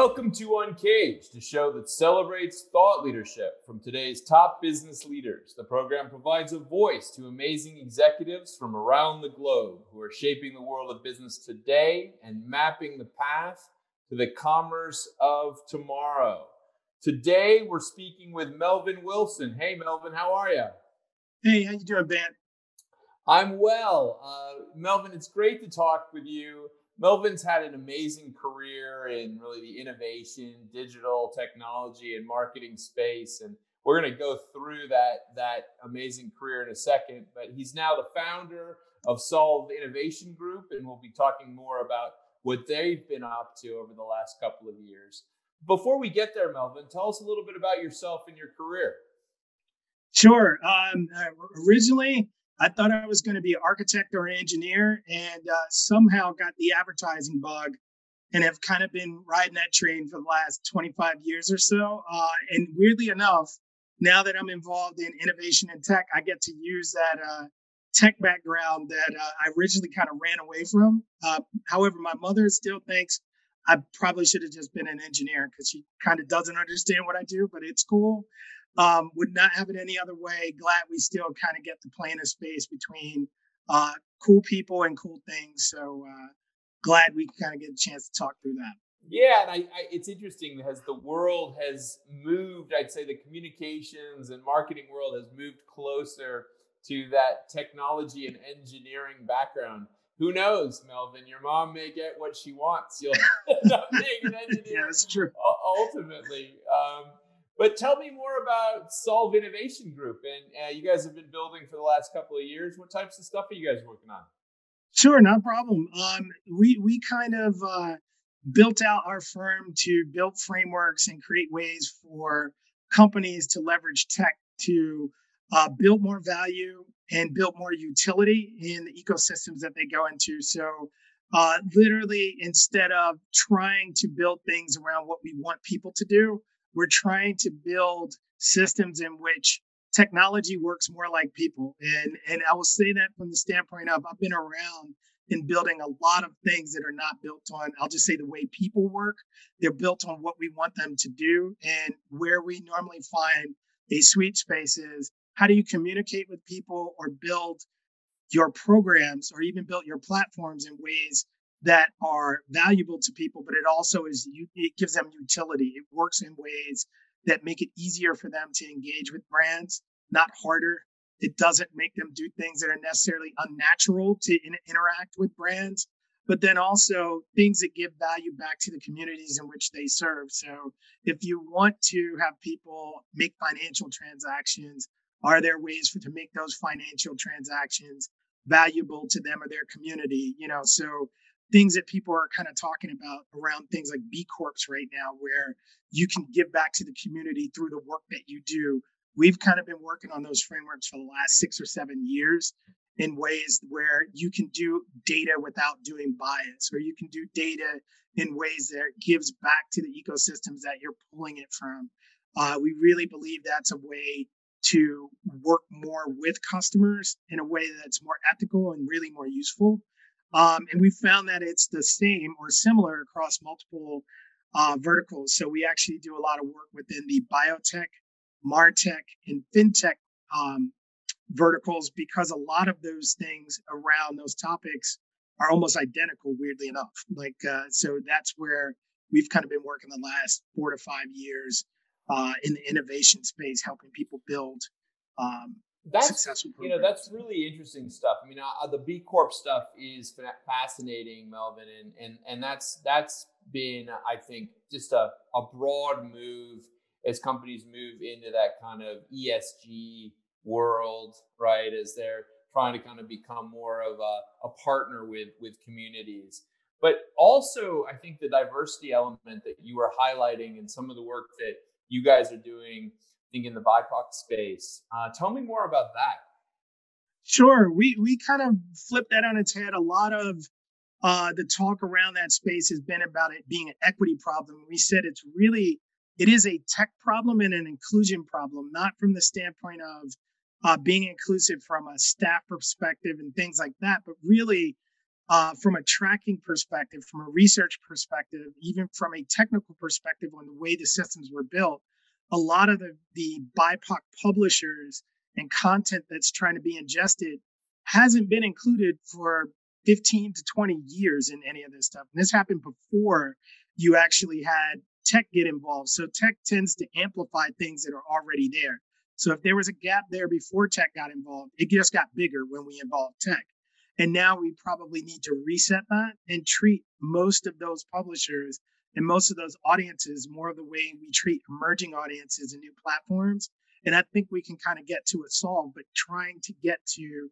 Welcome to UNCAGED, a show that celebrates thought leadership from today's top business leaders. The program provides a voice to amazing executives from around the globe who are shaping the world of business today and mapping the path to the commerce of tomorrow. Today, we're speaking with Melvin Wilson. Hey, Melvin, how are you? Hey, how you doing, Ben? I'm well. Melvin, it's great to talk with you. Melvin's had an amazing career in really the innovation, digital technology, and marketing space. And we're going to go through that amazing career in a second. But he's now the founder of Solve Innovation Group, and we'll be talking more about what they've been up to over the last couple of years. Before we get there, Melvin, tell us a little bit about yourself and your career. Sure. Originally, I thought I was going to be an architect or an engineer, and somehow got the advertising bug and have kind of been riding that train for the last 25 years or so. And weirdly enough, now that I'm involved in innovation and tech, I get to use that tech background that I originally kind of ran away from. However, my mother still thinks I probably should have just been an engineer because she kind of doesn't understand what I do, but it's cool. Would not have it any other way. Glad we still kind of get to play in a space between cool people and cool things. So glad we kind of get a chance to talk through that. Yeah, and it's interesting as the world has moved, I'd say the communications and marketing world has moved closer to that technology and engineering background. Who knows, Melvin? Your mom may get what she wants. You'll end up being an engineer. Yeah, that's true. Ultimately. But tell me more about Solve Innovation Group. And you guys have been building for the last couple of years. What types of stuff are you guys working on? Sure, no problem. We kind of built out our firm to build frameworks and create ways for companies to leverage tech to build more value and build more utility in the ecosystems that they go into. So literally, instead of trying to build things around what we want people to do, we're trying to build systems in which technology works more like people. And I will say that from the standpoint of I've been around in building a lot of things that are not built on, I'll just say the way people work. They're built on what we want them to do. And where we normally find a sweet space is how do you communicate with people or build your programs or even build your platforms in ways that are valuable to people, but it also it gives them utility. It works in ways that make it easier for them to engage with brands, not harder. It doesn't make them do things that are necessarily unnatural to interact with brands, but then also things that give value back to the communities in which they serve. So if you want to have people make financial transactions, are there ways to make those financial transactions valuable to them or their community? So things that people are kind of talking about around things like B Corps right now, where you can give back to the community through the work that you do. We've kind of been working on those frameworks for the last 6 or 7 years in ways where you can do data without doing bias, or you can do data in ways that gives back to the ecosystems that you're pulling it from. We really believe that's a way to work more with customers in a way that's more ethical and really more useful. And we found that it's the same or similar across multiple verticals. So we actually do a lot of work within the biotech, martech, and fintech verticals because a lot of those things around those topics are almost identical, weirdly enough. So that's where we've kind of been working the last 4 to 5 years in the innovation space, helping people build successful programs. That's really interesting stuff. I mean, the B Corp stuff is fascinating, Melvin, and that's been, I think, just a broad move as companies move into that kind of ESG world, right? As they're trying to kind of become more of a partner with communities. But also, I think the diversity element that you were highlighting and some of the work that you guys are doing, I think in the BIPOC space. Tell me more about that. Sure. We kind of flipped that on its head. A lot of the talk around that space has been about it being an equity problem. We said it is a tech problem and an inclusion problem, not from the standpoint of being inclusive from a staff perspective and things like that, but really from a tracking perspective, from a research perspective, even from a technical perspective on the way the systems were built, a lot of the BIPOC publishers and content that's trying to be ingested hasn't been included for 15 to 20 years in any of this stuff. And this happened before you actually had tech get involved. So tech tends to amplify things that are already there. So if there was a gap there before tech got involved, it just got bigger when we involved tech. And now we probably need to reset that and treat most of those publishers and most of those audiences more of the way we treat emerging audiences and new platforms. And I think we can kind of get to it solved, but trying to get to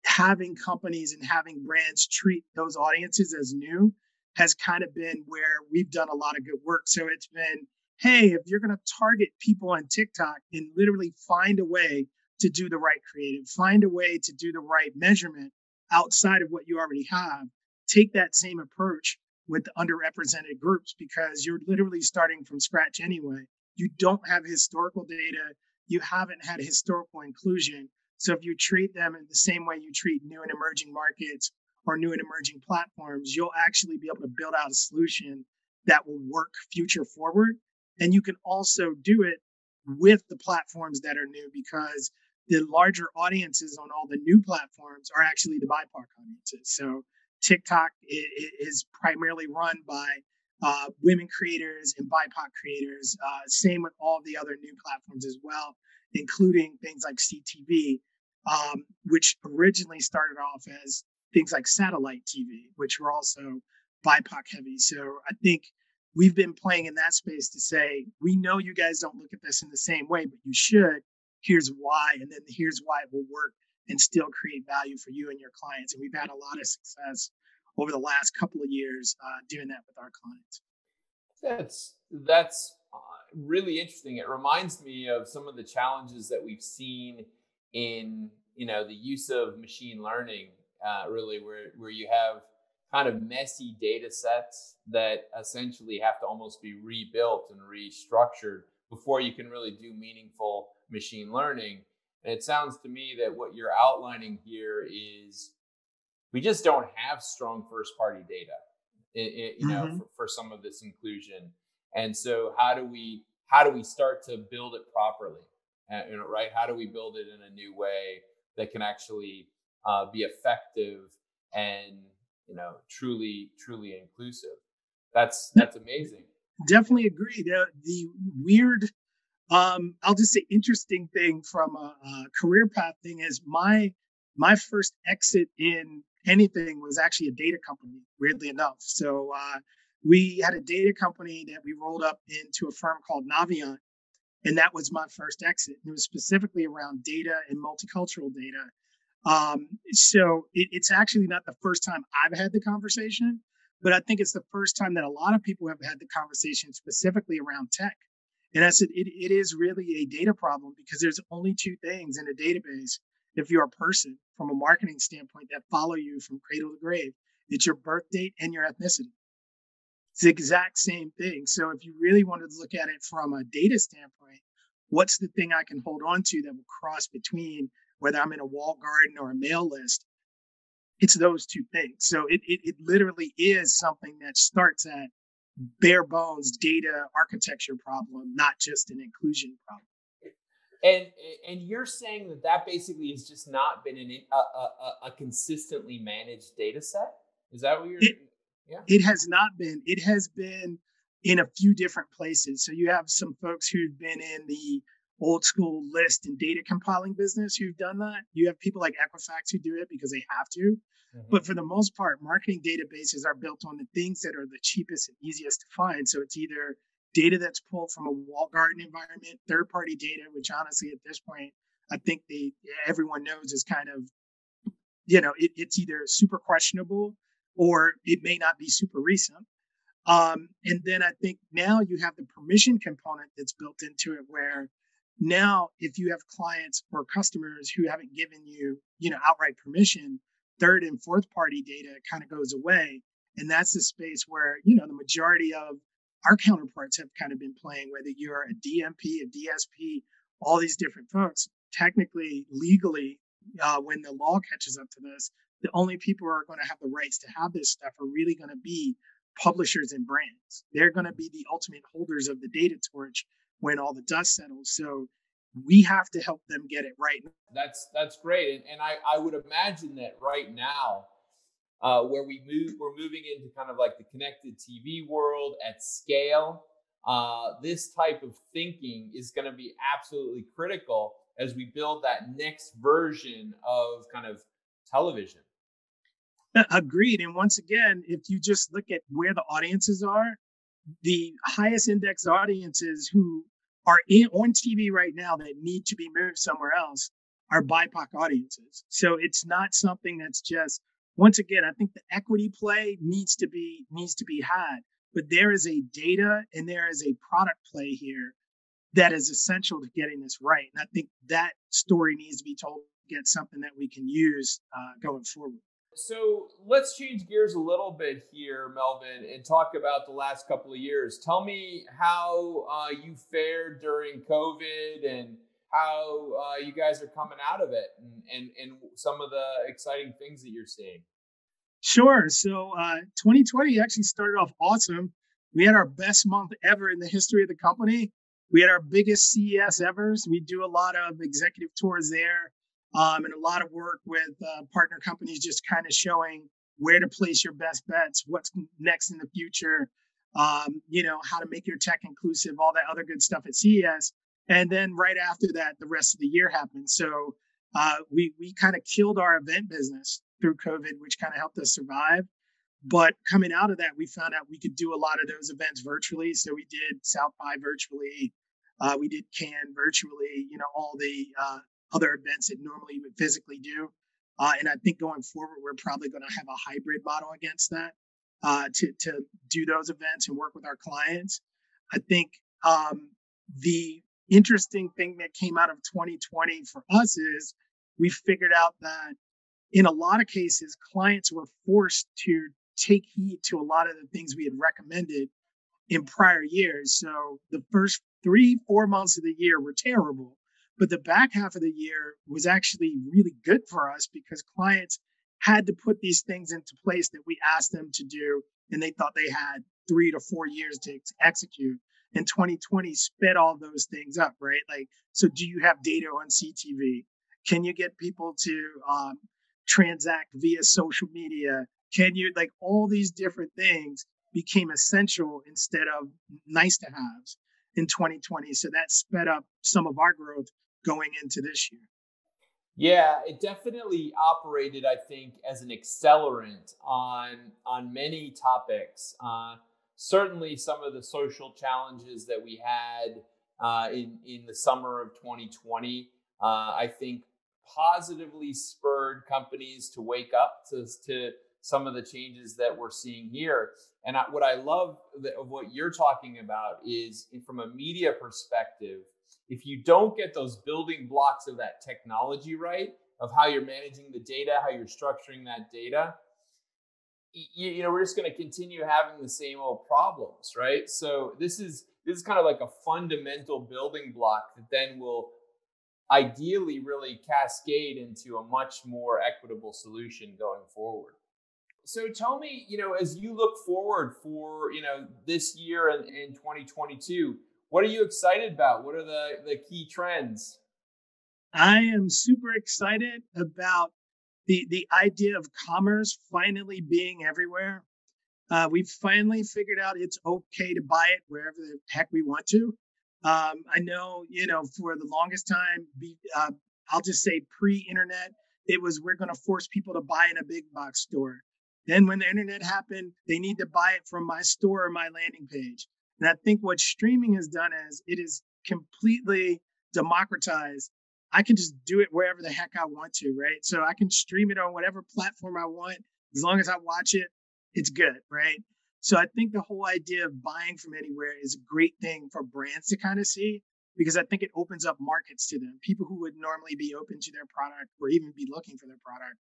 having companies and having brands treat those audiences as new has kind of been where we've done a lot of good work. So it's been, hey, if you're going to target people on TikTok and literally find a way to do the right creative, find a way to do the right measurement outside of what you already have, take that same approach with the underrepresented groups because you're literally starting from scratch anyway. You don't have historical data. You haven't had historical inclusion. So if you treat them in the same way you treat new and emerging markets or new and emerging platforms, you'll actually be able to build out a solution that will work future forward. And you can also do it with the platforms that are new because the larger audiences on all the new platforms are actually the BIPOC audiences. So TikTok is primarily run by women creators and BIPOC creators. Same with all the other new platforms as well, including things like CTV, which originally started off as things like satellite TV, which were also BIPOC heavy. So I think we've been playing in that space to say, we know you guys don't look at this in the same way, but you should. Here's why, and then here's why it will work and still create value for you and your clients. And we've had a lot of success over the last couple of years doing that with our clients. That's really interesting. It reminds me of some of the challenges that we've seen in the use of machine learning, really, where you have kind of messy data sets that essentially have to almost be rebuilt and restructured before you can really do meaningful machine learning. And it sounds to me that what you're outlining here is we just don't have strong first party data, for some of this inclusion. And so how do we start to build it properly? Right? How do we build it in a new way that can actually be effective and truly inclusive? That's amazing. Definitely agree. The weird, I'll just say interesting thing from a career path thing is my first exit in anything was actually a data company, weirdly enough. So we had a data company that we rolled up into a firm called Naviant, and that was my first exit. And it was specifically around data and multicultural data. So it's actually not the first time I've had the conversation, but I think it's the first time that a lot of people have had the conversation specifically around tech. And I said, it is really a data problem because there's only two things in a database, if you're a person from a marketing standpoint, that follow you from cradle to grave. It's your birth date and your ethnicity. It's the exact same thing. So if you really wanted to look at it from a data standpoint, what's the thing I can hold on to that will cross between whether I'm in a walled garden or a mail list? It's those two things. So it literally is something that starts at bare bones data architecture problem, not just an inclusion problem. And you're saying that basically has just not been a consistently managed data set? Is that what you're saying? Yeah. It has not been. It has been in a few different places. So you have some folks who've been in the old school list and data compiling business who've done that. You have people like Equifax who do it because they have to. But for the most part, marketing databases are built on the things that are the cheapest and easiest to find. So it's either data that's pulled from a walled garden environment, third-party data, which honestly at this point, I think everyone knows is kind of, it's either super questionable or it may not be super recent. And then I think now you have the permission component that's built into it where now if you have clients or customers who haven't given you, outright permission, third and fourth party data kind of goes away. And that's the space where, the majority of our counterparts have kind of been playing, whether you're a DMP, a DSP, all these different folks, technically, legally, when the law catches up to this, the only people who are going to have the rights to have this stuff are really going to be publishers and brands. They're going to be the ultimate holders of the data torch when all the dust settles. So we have to help them get it right. That's great, and I would imagine that right now, where we're moving into kind of like the connected TV world at scale. This type of thinking is going to be absolutely critical as we build that next version of kind of television. Agreed. And once again, if you just look at where the audiences are, the highest index audiences who are on TV right now that need to be moved somewhere else are BIPOC audiences. So it's not something that's just, once again, I think the equity play needs to be had, but there is a data and there is a product play here that is essential to getting this right. And I think that story needs to be told to get something that we can use going forward. So let's change gears a little bit here, Melvin, and talk about the last couple of years. Tell me how you fared during COVID and how you guys are coming out of it, and some of the exciting things that you're seeing. Sure. So 2020 actually started off awesome. We had our best month ever in the history of the company. We had our biggest CES ever. So we do a lot of executive tours there, and a lot of work with partner companies, just kind of showing where to place your best bets, what's next in the future, how to make your tech inclusive, all that other good stuff at CES. And then right after that, the rest of the year happened. So we kind of killed our event business through COVID, which kind of helped us survive. But coming out of that, we found out we could do a lot of those events virtually. So we did South by virtually, we did Cannes virtually, all the other events that normally you would physically do. And I think going forward, we're probably going to have a hybrid model against that to do those events and work with our clients. I think the interesting thing that came out of 2020 for us is we figured out that in a lot of cases, clients were forced to take heed to a lot of the things we had recommended in prior years. So the first 3-4 months of the year were terrible, but the back half of the year was actually really good for us because clients had to put these things into place that we asked them to do, and they thought they had 3 to 4 years to execute. And 2020 sped all those things up, right? Like, so do you have data on CTV? Can you get people to transact via social media? Can you, like, all these different things became essential instead of nice to haves in 2020. So that sped up some of our growth going into this year. Yeah, it definitely operated, I think, as an accelerant on many topics. Certainly, some of the social challenges that we had in the summer of 2020, I think, positively spurred companies to wake up to some of the changes that we're seeing here. And what I love of what you're talking about is, from a media perspective, if you don't get those building blocks of that technology right, of how you're managing the data, how you're structuring that data, we're just going to continue having the same old problems, right? So this is kind of like a fundamental building block that then will ideally really cascade into a much more equitable solution going forward. So tell me, as you look forward for, this year and in 2022, what are you excited about? What are the key trends? I am super excited about the idea of commerce finally being everywhere. We've finally figured out it's okay to buy it wherever the heck we want to. I know, for the longest time, I'll just say pre-internet, it was we're going to force people to buy in a big box store. Then when the internet happened, they need to buy it from my store or my landing page. And I think what streaming has done is it is completely democratized. I can just do it wherever the heck I want to, right? So I can stream it on whatever platform I want. As long as I watch it, it's good, right? So I think the whole idea of buying from anywhere is a great thing for brands to kind of see, because I think it opens up markets to them. People who would normally be open to their product or even be looking for their product,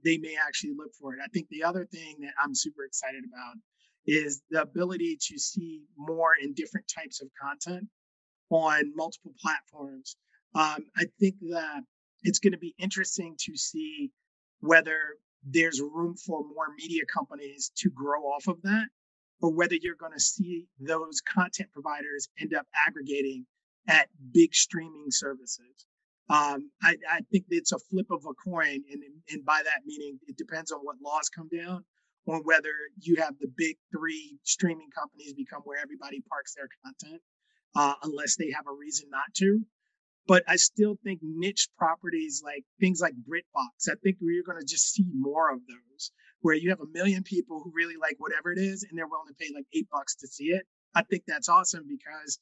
they may actually look for it. I think the other thing that I'm super excited about is the ability to see more and different types of content on multiple platforms. I think that it's going to be interesting to see whether there's room for more media companies to grow off of that, or whether you're going to see those content providers end up aggregating at big streaming services. I think it's a flip of a coin, and by that meaning, it depends on what laws come down, on whether you have the big three streaming companies become where everybody parks their content, unless they have a reason not to. But I still think niche properties like things like BritBox, I think we're going to just see more of those, where you have a million people who really like whatever it is, and they're willing to pay like $8 to see it. I think that's awesome because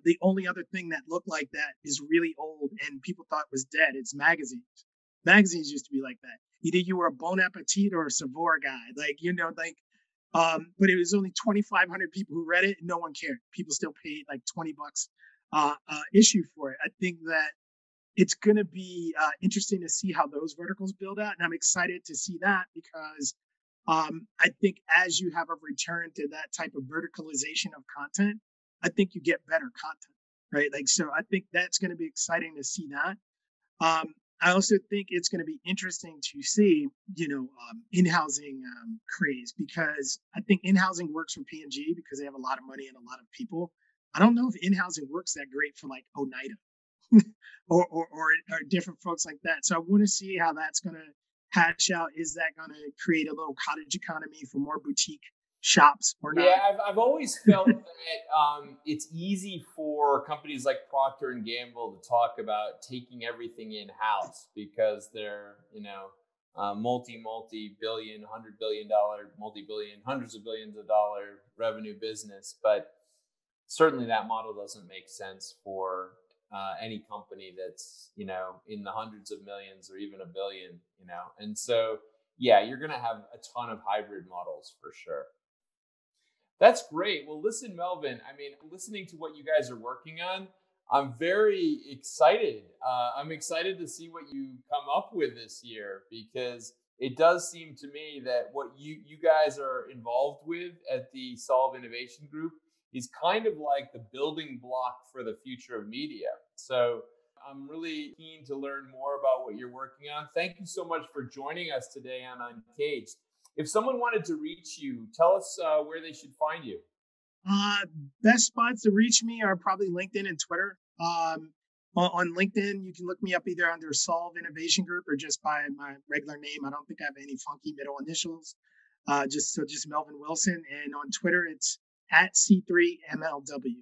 the only other thing that looked like that is really old and people thought was dead. It's magazines. Magazines used to be like that. Either you were a Bon Appetit or a Savour guy, but it was only 2,500 people who read it, and no one cared. People still paid like $20 issue for it. I think that it's going to be interesting to see how those verticals build out, and I'm excited to see that because I think as you have a return to that type of verticalization of content, I think you get better content, right? Like, so I think that's going to be exciting to see that. I also think it's going to be interesting to see, in-housing craze, because I think in-housing works for P&G because they have a lot of money and a lot of people. I don't know if in-housing works that great for like Oneida or different folks like that. So I want to see how that's going to hash out. Is that going to create a little cottage economy for more boutique shops or not? Yeah, I've always felt that it's easy for companies like Procter and Gamble to talk about taking everything in house because they're multi-billion, $100 billion, multi-billion, hundreds of billions of dollar revenue business, but certainly that model doesn't make sense for any company that's in the hundreds of millions or even a billion. And so yeah, you're going to have a ton of hybrid models for sure. That's great. Well, listen, Melvin, I mean, listening to what you guys are working on, I'm very excited. I'm excited to see what you come up with this year, because it does seem to me that what you guys are involved with at the Solve Innovation Group is kind of like the building block for the future of media. So I'm really keen to learn more about what you're working on. Thank you so much for joining us today on Uncaged. If someone wanted to reach you, tell us where they should find you. Best spots to reach me are probably LinkedIn and Twitter. On LinkedIn, you can look me up either under Solve Innovation Group or just by my regular name. I don't think I have any funky middle initials. Just Melvin Wilson. And on Twitter, it's at C3MLW.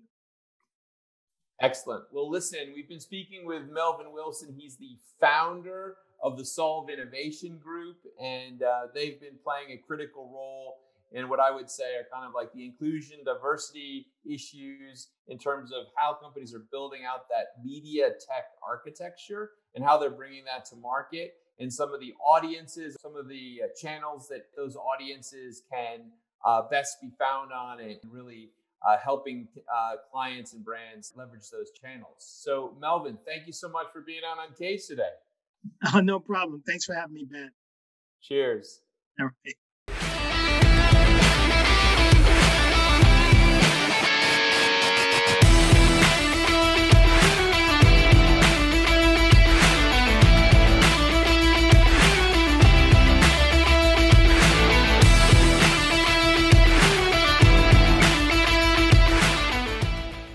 Excellent. Well, listen, we've been speaking with Melvin Wilson. He's the founder of the Solve Innovation Group, and they've been playing a critical role in what I would say are kind of like the inclusion, diversity issues in terms of how companies are building out that media tech architecture and how they're bringing that to market, and some of the audiences, some of the channels that those audiences can best be found on, and really helping clients and brands leverage those channels. So, Melvin, thank you so much for being on Uncaged today. No problem. Thanks for having me, Ben. Cheers. All right.